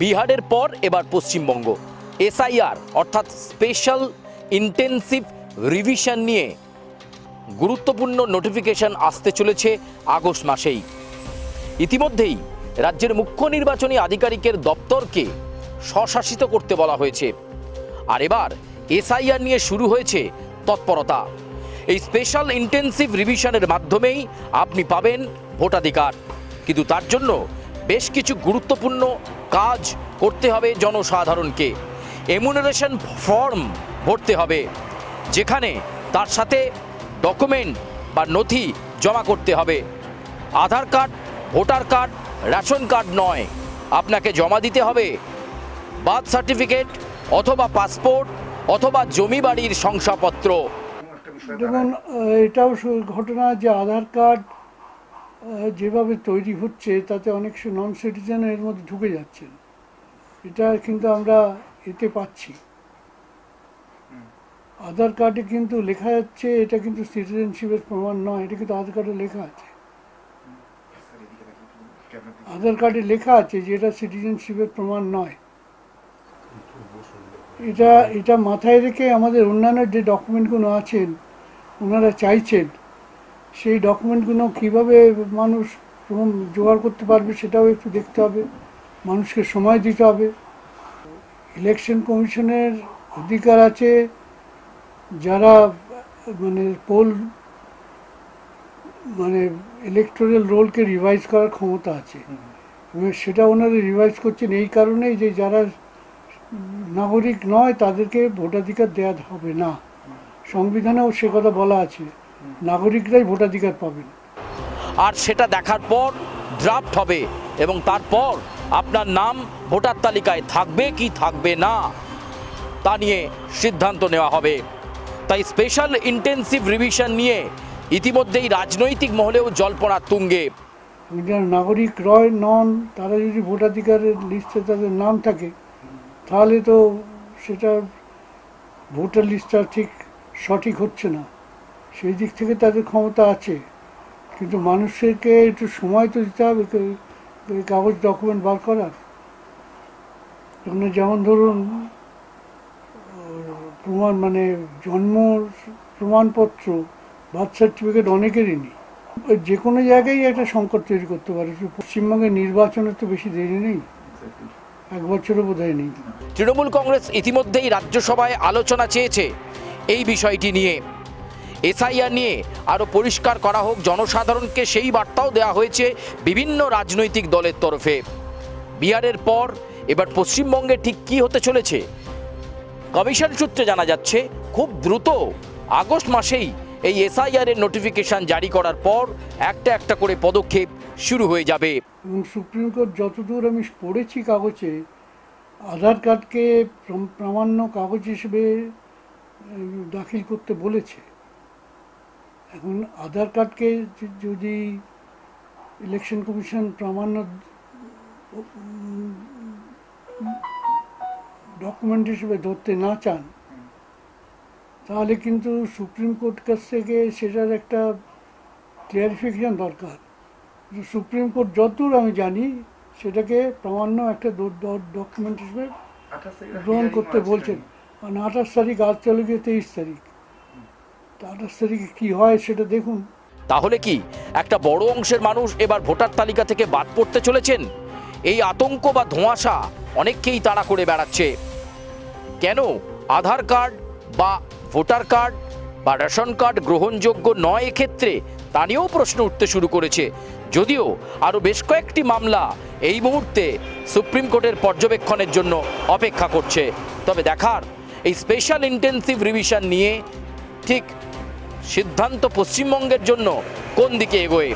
বিহারের পর এবার পশ্চিমবঙ্গ এসআইআর অর্থাৎ স্পেশাল ইন্টেন্সিভ রিভিশন নিয়ে গুরুত্বপূর্ণ নোটিফিকেশন আসতে চলেছে আগস্ট মাসেই। ইতিমধ্যেই রাজ্যের মুখ্য নির্বাচনী আধিকারিকের দপ্তরকে স্বশাসিত করতে বলা হয়েছে। আর এবার এসআইআর নিয়ে শুরু হয়েছে তৎপরতা। এই স্পেশাল ইন্টেন্সিভ রিভিশনের মাধ্যমেই আপনি পাবেন ভোটাধিকার, কিন্তু তার জন্য বেশ কিছু গুরুত্বপূর্ণ কাজ করতে হবে জনসাধারণকে। এনুমারেশন ফর্ম ভরতে হবে, যেখানে তার সাথে ডকুমেন্ট বা নথি জমা করতে হবে। Aadhaar card, voter card, ration card নয়, আপনাকে জমা দিতে হবে বার্থ সার্টিফিকেট অথবা পাসপোর্ট অথবা জমি বাড়ির শংসাপত্র। দেখুন, এটাও ঘটনা যে আধার কার্ড যেভাবে তৈরি হচ্ছে তাতে অনেক নন সিটিজেন এর মধ্যে ঢুকে যাচ্ছেন। এটা কিন্তু আমরা এতে পাচ্ছি। আধার কার্ডে কিন্তু লেখা যাচ্ছে এটা কিন্তু সিটিজেনশিপের প্রমাণ নয়, এটা কিন্তু আধার কার্ডে লেখা আছে। আধার কার্ডে লেখা আছে যে এটা সিটিজেনশিপের প্রমাণ নয়। এটা মাথায় রেখে আমাদের অন্যান্য যে ডকুমেন্টগুলো আছেন ওনারা চাইছেন, সেই ডকুমেন্টগুলো কীভাবে মানুষ জোগাড় করতে পারবে সেটাও একটু দেখতে হবে, মানুষকে সময় দিতে হবে। ইলেকশন কমিশনের অধিকার আছে যারা ইলেকটোরাল রোলকে রিভাইজ করার ক্ষমতা আছে, এবং সেটা ওনারা রিভাইজ করছেন এই কারণেই যে যারা নাগরিক নয় তাদেরকে ভোটাধিকার দেওয়া হবে না। সংবিধানেও সে কথা বলা আছে, নাগরিকরাই ভোটাধিকার পাবেন। আর সেটা দেখার পর ড্রাফট হবে এবং তারপর আপনার নাম ভোটার তালিকায় থাকবে কি থাকবে না তা নিয়ে সিদ্ধান্ত নেওয়া হবে। তাই স্পেশাল ইন্টেন্সিভ রিভিশন নিয়ে ইতিমধ্যেই রাজনৈতিক মহলেও জল্পনা তুঙ্গে। যারা নাগরিক নন তারা যদি ভোটাধিকারের লিস্টে তাদের নাম থাকে তাহলে তো সেটা ভোটার লিস্টটা ঠিক সঠিক হচ্ছে না। সেই দিক থেকে তাদের ক্ষমতা আছে, কিন্তু মানুষকে একটু সময় তো দিতে হবে কাগজ ডকুমেন্ট বার করার। যেমন ধরুন প্রমাণ জন্ম প্রমাণপত্র, বার্থ সার্টিফিকেট অনেকেরই নেই। যে কোনো জায়গায় একটা সংকট তৈরি করতে পারে। পশ্চিমবঙ্গের নির্বাচনের তো বেশি দেরি নেই, 1 বছরও বোধহয় নেই। তৃণমূল কংগ্রেস ইতিমধ্যেই রাজ্যসভায় আলোচনা চেয়েছে এই বিষয়টি নিয়ে। এসআইআর নিয়ে আরও পরিষ্কার করা হোক জনসাধারণকে, সেই বার্তাও দেওয়া হয়েছে বিভিন্ন রাজনৈতিক দলের তরফে। বিহারের পর এবার পশ্চিমবঙ্গে ঠিক কী হতে চলেছে? কমিশন সূত্রে জানা যাচ্ছে খুব দ্রুত আগস্ট মাসেই এই এসআইআর এর নোটিফিকেশন জারি করার পর একটা একটা করে পদক্ষেপ শুরু হয়ে যাবে। এবং সুপ্রিম কোর্ট যতদূর আমি পড়েছি কাগজে, আধার কার্ডকে প্রামাণ্য কাগজ হিসেবে দাখিল করতে বলেছে। এখন আধার কার্ডকে যদি ইলেকশন কমিশন প্রামাণ্য ডকুমেন্ট হিসেবে ধরতে না চান তাহলে কিন্তু সুপ্রিম কোর্ট কাছ থেকে সেটার একটা ক্লিয়ারিফিকেশন দরকার। সুপ্রিম কোর্ট যতদূর আমি জানি সেটাকে প্রামাণ্য একটা ডকুমেন্ট হিসেবে গ্রহণ করতে বলছেন। 28 তারিখ, আজ চলে গিয়ে 23 তারিখ। 28 তারিখে কী হয় সেটা দেখুন। তাহলে কি একটা বড় অংশের মানুষ এবার ভোটার তালিকা থেকে বাদ পড়তে চলেছেন? এই আতঙ্ক বা ধোঁয়াশা অনেককেই তাড়া করে বেড়াচ্ছে। কেন আধার কার্ড বা ভোটার কার্ড বা রেশন কার্ড গ্রহণযোগ্য নয় এক্ষেত্রে, তা নিয়েও প্রশ্ন উঠতে শুরু করেছে। যদিও আরও বেশ কয়েকটি মামলা এই মুহূর্তে সুপ্রিম কোর্টের পর্যবেক্ষণের জন্য অপেক্ষা করছে। তবে দেখার এই স্পেশাল ইন্টেন্সিভ রিভিশন নিয়ে ঠিক সিদ্ধান্ত পশ্চিমবঙ্গের জন্য কোন দিকে এগোয়।